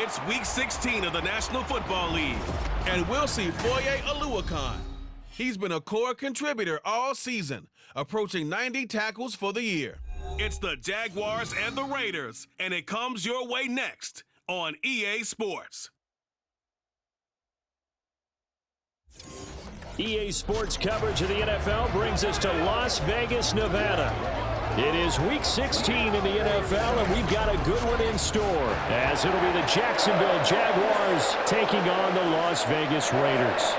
It's Week 16 of the National Football League, and we'll see Foye Oluwakan. He's been a core contributor all season, approaching 90 tackles for the year. It's the Jaguars and the Raiders, and it comes your way next on EA Sports. EA Sports coverage of the NFL brings us to Las Vegas, Nevada. It is Week 16 in the NFL, and we've got a good one in store, as it'll be the Jacksonville Jaguars taking on the Las Vegas Raiders.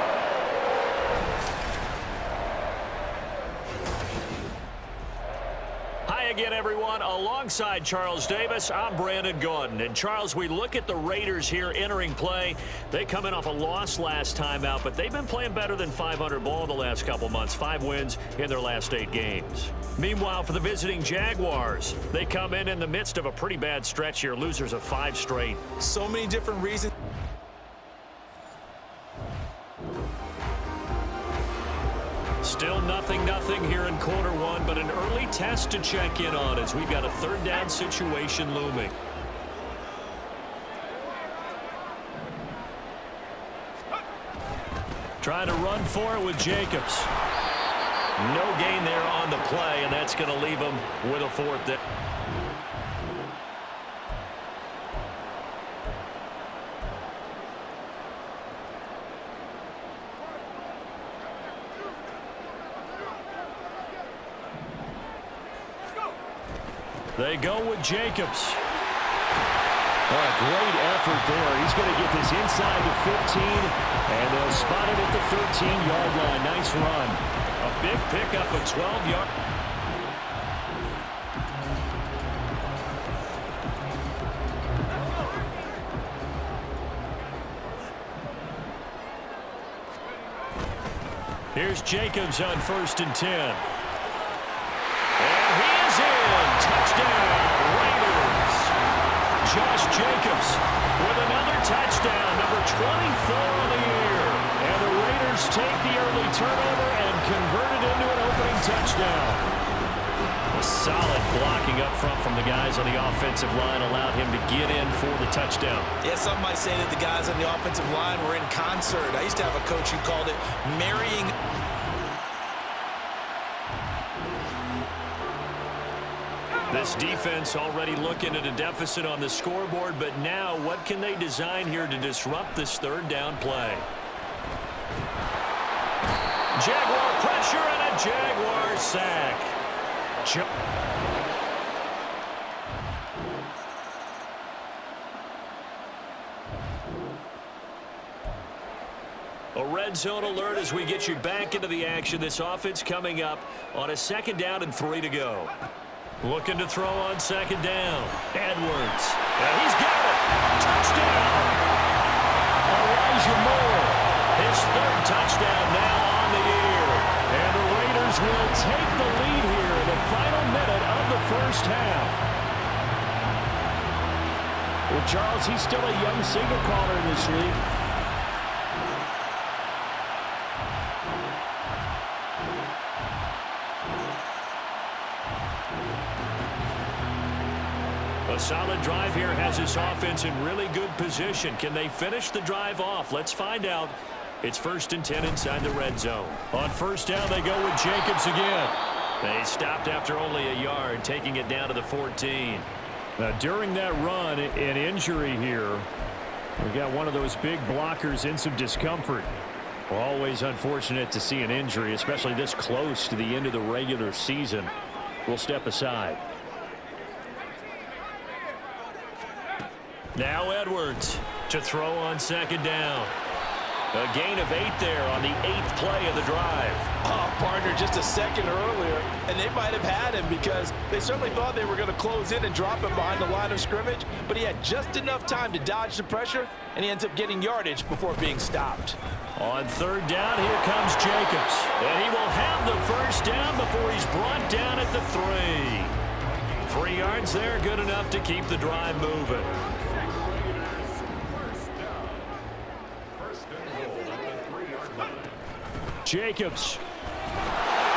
Again, everyone, alongside Charles Davis, I'm Brandon Gordon. And Charles, we look at the Raiders here entering play. They come in off a loss last time out, but they've been playing better than 500 ball the last couple months. 5 wins in their last 8 games. Meanwhile, for the visiting Jaguars, they come in the midst of a pretty bad stretch here, losers of 5 straight. So many different reasons. Still nothing here in quarter one, but an early test to check in on as we've got a third down situation looming. Trying to run for it with Jacobs. No gain there on the play, and that's going to leave him with a 4th down. They go with Jacobs. Oh, great effort there. He's going to get this inside the 15, and they'll spot it at the 13-yard line. Nice run. A big pickup of 12 yards. Here's Jacobs on 1st and 10. Touchdown, Raiders. Josh Jacobs with another touchdown, number 24 on the year. And the Raiders take the early turnover and convert it into an opening touchdown. A solid blocking up front from the guys on the offensive line allowed him to get in for the touchdown. Yeah, some might say that the guys on the offensive line were in concert. I used to have a coach who called it marrying. This defense already looking at a deficit on the scoreboard, but now what can they design here to disrupt this third down play? Jaguar pressure and a Jaguar sack. A red zone alert as we get you back into the action. This offense coming up on a 2nd down and 3 to go. Looking to throw on 2nd down. Edwards. And he's got it. Touchdown. Elijah Moore. His 3rd touchdown now on the year. And the Raiders will take the lead here in the final minute of the first half. Well, Charles, he's still a young signal caller in this league. A solid drive here has this offense in really good position. Can they finish the drive off? Let's find out. It's 1st and 10 inside the red zone. On 1st down, they go with Jacobs again. They stopped after only a yard, taking it down to the 14. Now, during that run, an injury here. We got one of those big blockers in some discomfort. We're always unfortunate to see an injury, especially this close to the end of the regular season. We'll step aside. Now Edwards to throw on 2nd down. A gain of 8 there on the 8th play of the drive. Oh, partner, just a second earlier, and they might have had him because they certainly thought they were going to close in and drop him behind the line of scrimmage, but he had just enough time to dodge the pressure, and he ends up getting yardage before being stopped. On 3rd down, here comes Jacobs, and he will have the 1st down before he's brought down at the 3. 3 yards there, good enough to keep the drive moving. Jacobs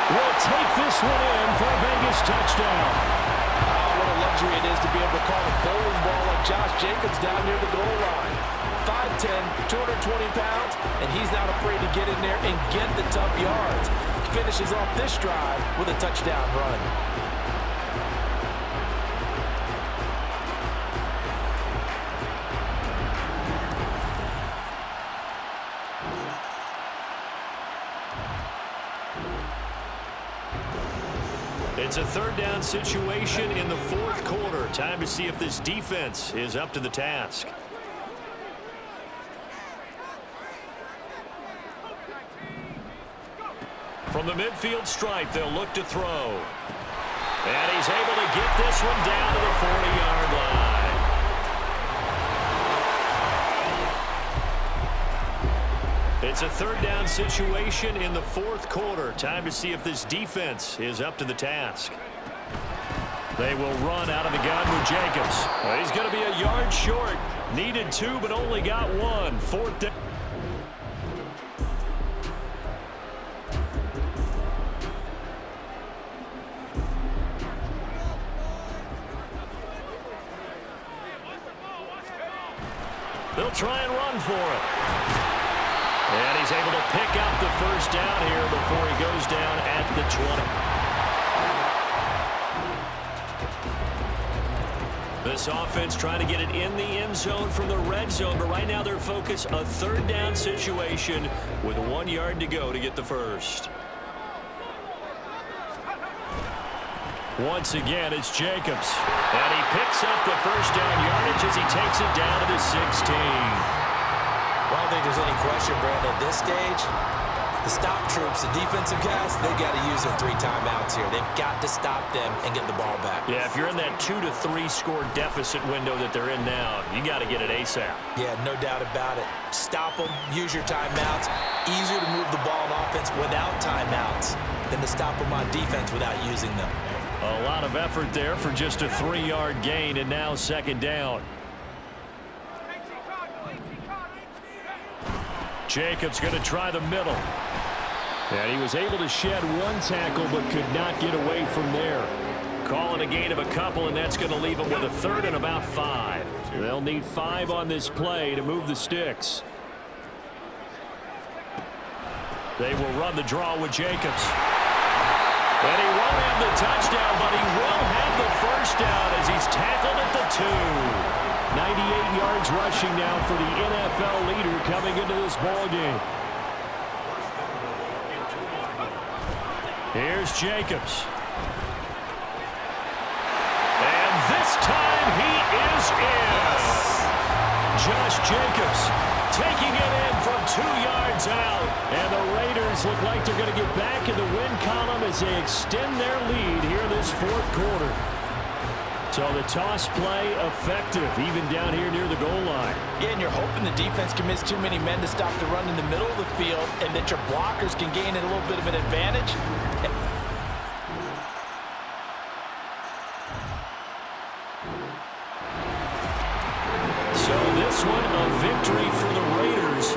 will take this one in for a Vegas touchdown. Oh, what a luxury it is to be able to call a bowling ball like Josh Jacobs down near the goal line. 5'10", 220 pounds, and he's not afraid to get in there and get the tough yards. He finishes off this drive with a touchdown run. It's a third down situation in the fourth quarter. Time to see if this defense is up to the task. From the midfield stripe, they'll look to throw. And he's able to get this one down to the 40-yard line. It's a third down situation in the fourth quarter. Time to see if this defense is up to the task. They will run out of the gun with Jacobs. Well, he's going to be a yard short. Needed 2, but only got 1. Fourth down. They'll try and run for it. And he's able to pick up the first down here before he goes down at the 20. This offense trying to get it in the end zone from the red zone, but right now they're focused a third down situation with 1 yard to go to get the first. Once again, it's Jacobs. And he picks up the first down yardage as he takes it down to the 16. I don't think there's any question, Brandon, at this stage, the stop troops, the defensive guys, they got to use their 3 timeouts here. They've got to stop them and get the ball back. Yeah, if you're in that 2 to 3 score deficit window that they're in now, you got to get it ASAP. Yeah, no doubt about it. Stop them, use your timeouts. Easier to move the ball on offense without timeouts than to stop them on defense without using them. A lot of effort there for just a 3-yard gain, and now second down. Jacobs going to try the middle. And he was able to shed 1 tackle but could not get away from there. Calling a gain of a couple, and that's going to leave him with a third and about 5. They'll need 5 on this play to move the sticks. They will run the draw with Jacobs. And he won't have the touchdown, but he will have the first down as he's tackled at the 2. 98 yards rushing now for the NFL leader coming into this ballgame. Here's Jacobs. And this time he is in. Josh Jacobs taking it in from 2 yards out. And the Raiders look like they're going to get back in the win column as they extend their lead here this fourth quarter. So the toss play effective, even down here near the goal line. Yeah, and you're hoping the defense commits too many men to stop the run in the middle of the field and that your blockers can gain a little bit of an advantage. So this one, a victory for the Raiders.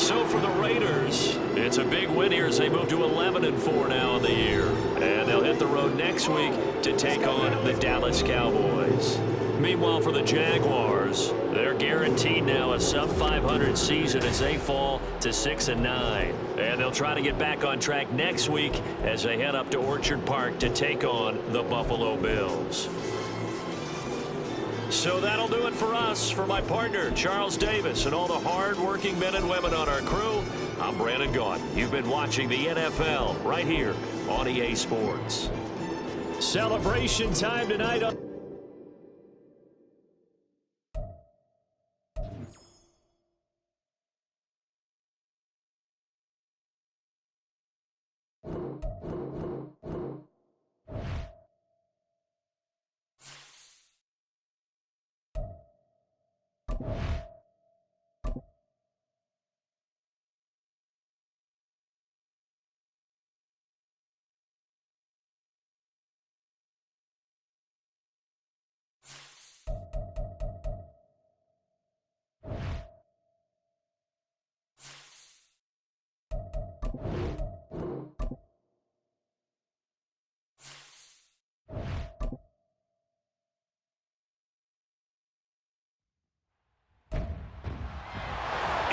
So for the Raiders, it's a big win here as they move to 11-4 now in the year. And they'll hit the road next week to take on the Dallas Cowboys. Meanwhile, for the Jaguars, they're guaranteed now a sub-500 season as they fall to 6-9. And they'll try to get back on track next week as they head up to Orchard Park to take on the Buffalo Bills. So that'll do it for us. For my partner, Charles Davis, and all the hard-working men and women on our crew, I'm Brandon Gaudin. You've been watching the NFL right here on EA Sports. Celebration time tonight.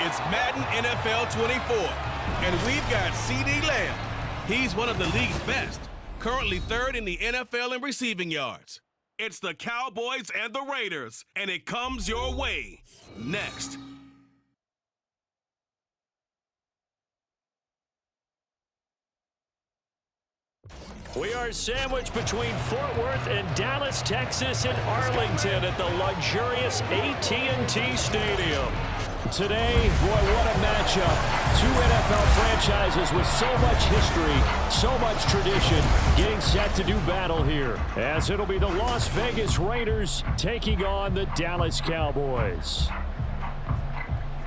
It's Madden NFL 24, and we've got CeeDee Lamb. He's one of the league's best, currently third in the NFL in receiving yards. It's the Cowboys and the Raiders, and it comes your way next. We are sandwiched between Fort Worth and Dallas, Texas, and Arlington at the luxurious AT&T Stadium. Today, boy, what a matchup. Two NFL franchises with so much history, so much tradition, getting set to do battle here, as it'll be the Las Vegas Raiders taking on the Dallas Cowboys.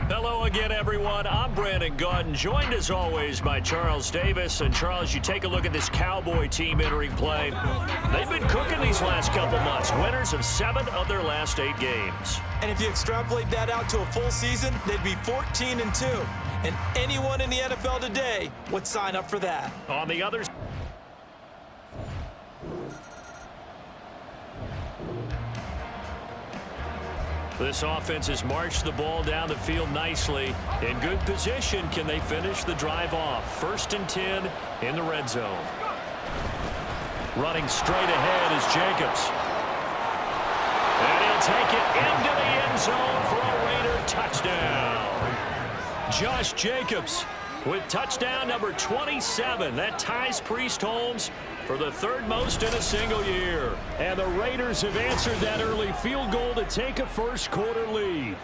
Hello again, everyone. I'm Brandon Gaudin, joined as always by Charles Davis. And Charles, you take a look at this Cowboy team entering play. They've been cooking these last couple months, winners of 7 of their last 8 games. And if you extrapolate that out to a full season, they'd be 14-2. And anyone in the NFL today would sign up for that. On the other this offense has marched the ball down the field nicely. In good position, can they finish the drive off? 1st and 10 in the red zone. Running straight ahead is Jacobs. And he'll take it into the end zone for a Raider touchdown. Josh Jacobs with touchdown number 27. That ties Priest Holmes for the 3rd most in a single year. And the Raiders have answered that early field goal to take a first quarter lead.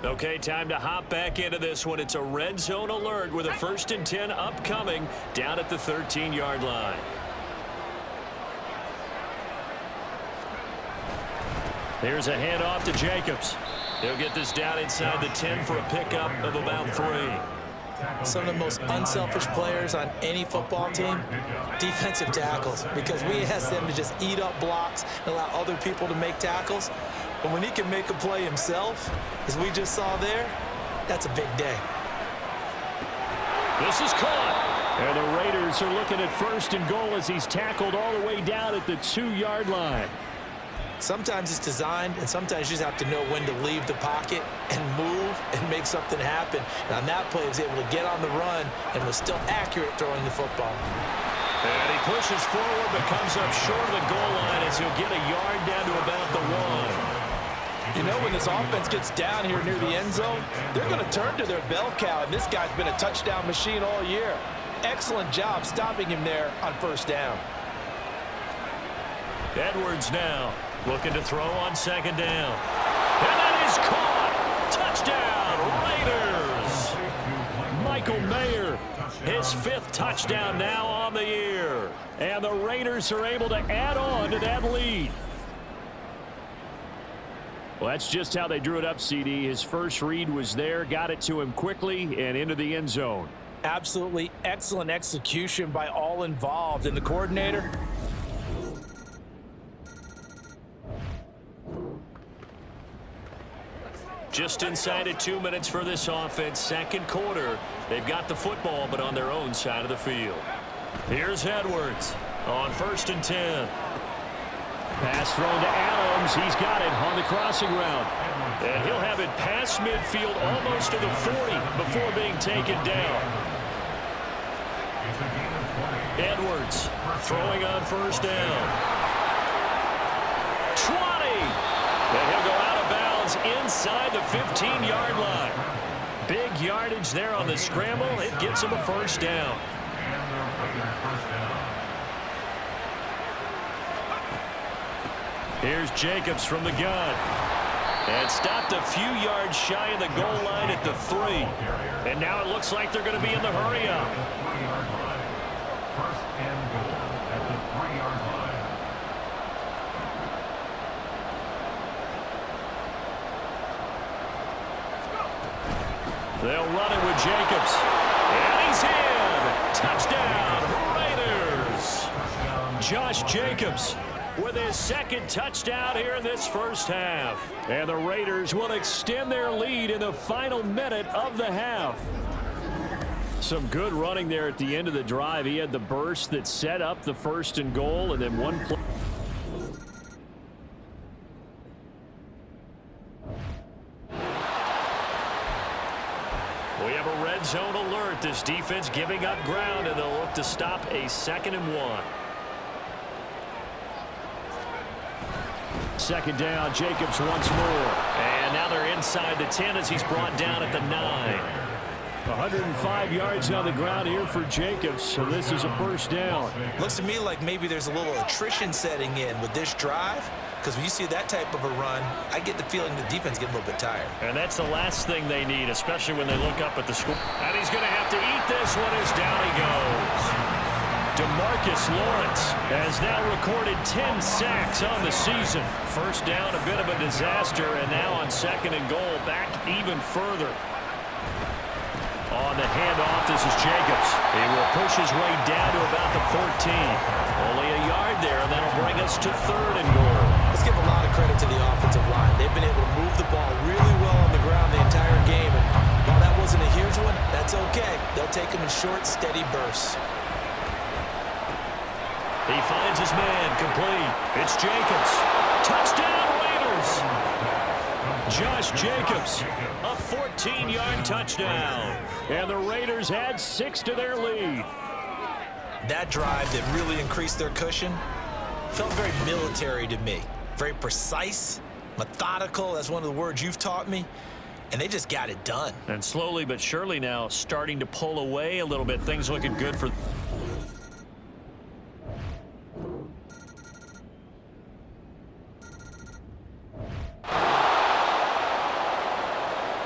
Okay, time to hop back into this one. It's a red zone alert with a 1st and 10 upcoming down at the 13-yard line. Here's a handoff to Jacobs. He'll get this down inside the 10 for a pickup of about 3. Some of the most unselfish players on any football team, defensive tackles, because we ask them to just eat up blocks and allow other people to make tackles. But when he can make a play himself, as we just saw there, that's a big day. This is caught. And the Raiders are looking at 1st and goal as he's tackled all the way down at the 2-yard line. Sometimes it's designed, and sometimes you just have to know when to leave the pocket and move and make something happen. And on that play, he was able to get on the run and was still accurate throwing the football. And he pushes forward but comes up short of the goal line as he'll get a yard down to about the 1. You know, when this offense gets down here near the end zone, they're going to turn to their bell cow, and this guy's been a touchdown machine all year. Excellent job stopping him there on 1st down. Edwards now looking to throw on 2nd down. And that is caught. Touchdown, Raiders. Michael Mayer, his 5th touchdown now on the year. And the Raiders are able to add on to that lead. Well, that's just how they drew it up, CD. His first read was there, got it to him quickly and into the end zone. Absolutely excellent execution by all involved. And the coordinator, just inside of 2 minutes for this offense. 2nd quarter. They've got the football, but on their own side of the field. Here's Edwards on 1st and 10. Pass thrown to Adams. He's got it on the crossing route. And he'll have it past midfield almost to the 40 before being taken down. Edwards throwing on 1st down. 20. And he'll go out of bounds inside the 15-yard line. Big yardage there on the scramble. It gets him a 1st down. Here's Jacobs from the gun. And stopped a few yards shy of the goal line at the 3. And now it looks like they're going to be in the hurry-up. 1st and goal at the 3-yard line. They'll run it with Jacobs. And he's in. Touchdown, Raiders. Josh Jacobs with his 2nd touchdown here in this 1st half. And the Raiders will extend their lead in the final minute of the half. Some good running there at the end of the drive. He had the burst that set up the 1st and goal, and then one play. We have a red zone alert. This defense giving up ground, and they'll look to stop a 2nd and 1. 2nd down, Jacobs once more. And now they're inside the 10 as he's brought down at the 9. 105 yards on the ground here for Jacobs, so this is a 1st down. Looks to me like maybe there's a little attrition setting in with this drive, because when you see that type of a run, I get the feeling the defense getting a little bit tired. And that's the last thing they need, especially when they look up at the score. And he's going to have to eat this one as down he goes. DeMarcus Lawrence has now recorded 10 sacks on the season. 1st down, a bit of a disaster, and now on 2nd and goal, back even further. On the handoff, this is Jacobs. He will push his way down to about the 14. Only a yard there, and that'll bring us to 3rd and goal. Let's give a lot of credit to the offensive line. They've been able to move the ball really well on the ground the entire game, and while that wasn't a huge one, that's okay. They'll take them in short, steady bursts. He finds his man, complete. It's Jacobs. Touchdown, Raiders! Josh Jacobs, a 14-yard touchdown. And the Raiders add 6 to their lead. That drive that really increased their cushion felt very military to me. Very precise, methodical. That's one of the words you've taught me. And they just got it done. And slowly but surely now starting to pull away a little bit. Things looking good for...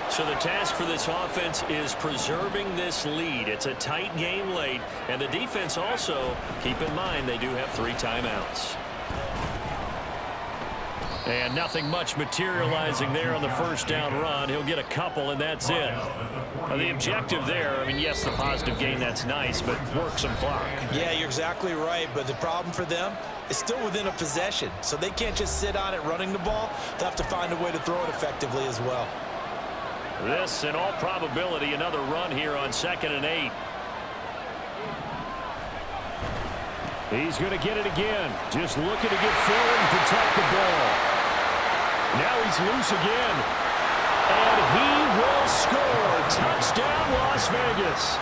So the task for this offense is preserving this lead. It's a tight game late, and the defense also, keep in mind, they do have 3 timeouts. And nothing much materializing there on the 1st down run. He'll get a couple, and that's it. The objective there, I mean, yes, the positive gain, that's nice, but work some clock. Yeah, you're exactly right, but the problem for them is still within a possession, so they can't just sit on it running the ball. They'll have to find a way to throw it effectively as well. This, in all probability, another run here on 2nd and 8. He's going to get it again. Just looking to get forward and protect the ball. Now he's loose again. And he will score. Touchdown, Las Vegas.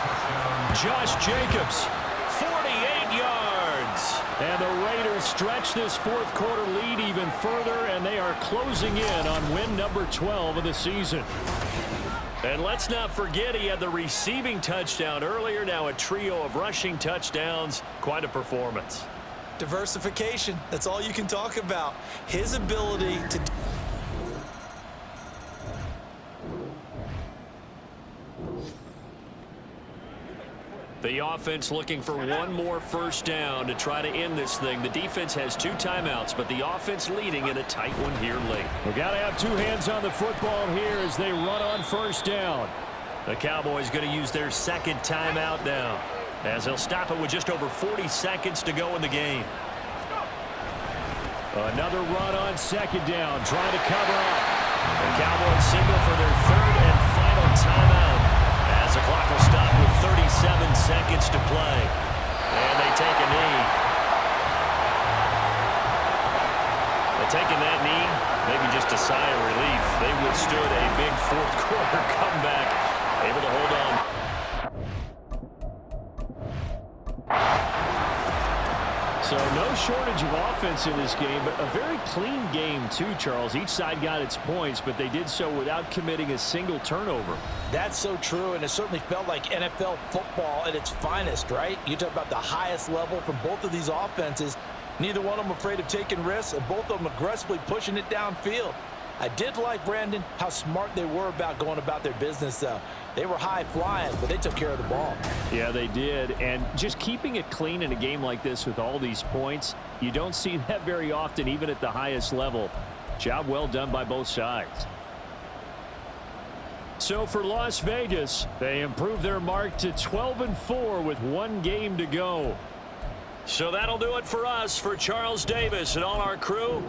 Josh Jacobs, 48 yards. And the Raiders stretch this 4th quarter lead even further, and they are closing in on win number 12 of the season. And let's not forget he had the receiving touchdown earlier. Now a trio of rushing touchdowns. Quite a performance. Diversification. That's all you can talk about. His ability to... The offense looking for one more 1st down to try to end this thing. The defense has 2 timeouts, but the offense leading in a tight one here late. We've got to have 2 hands on the football here as they run on 1st down. The Cowboys going to use their 2nd timeout now, as they'll stop it with just over 40 seconds to go in the game. Another run on 2nd down, trying to cover up. The Cowboys signal for their 3rd and final timeout, as the clock will stop with 37 seconds to play. And they take a knee. They're taking that knee, maybe just a sigh of relief. They withstood a big 4th quarter comeback, able to hold on. So no shortage of offense in this game, but a very clean game too, Charles. Each side got its points, but they did so without committing a single turnover. That's so true, and it certainly felt like NFL football at its finest, right? You talk about the highest level from both of these offenses. Neither one of them afraid of taking risks, and both of them aggressively pushing it downfield. I did like, Brandon, how smart they were about going about their business, though. They were high-flying, but they took care of the ball. Yeah, they did. And just keeping it clean in a game like this with all these points, you don't see that very often, even at the highest level. Job well done by both sides. So for Las Vegas, they improve their mark to 12-4 with 1 game to go. So that'll do it for us. For Charles Davis and all our crew,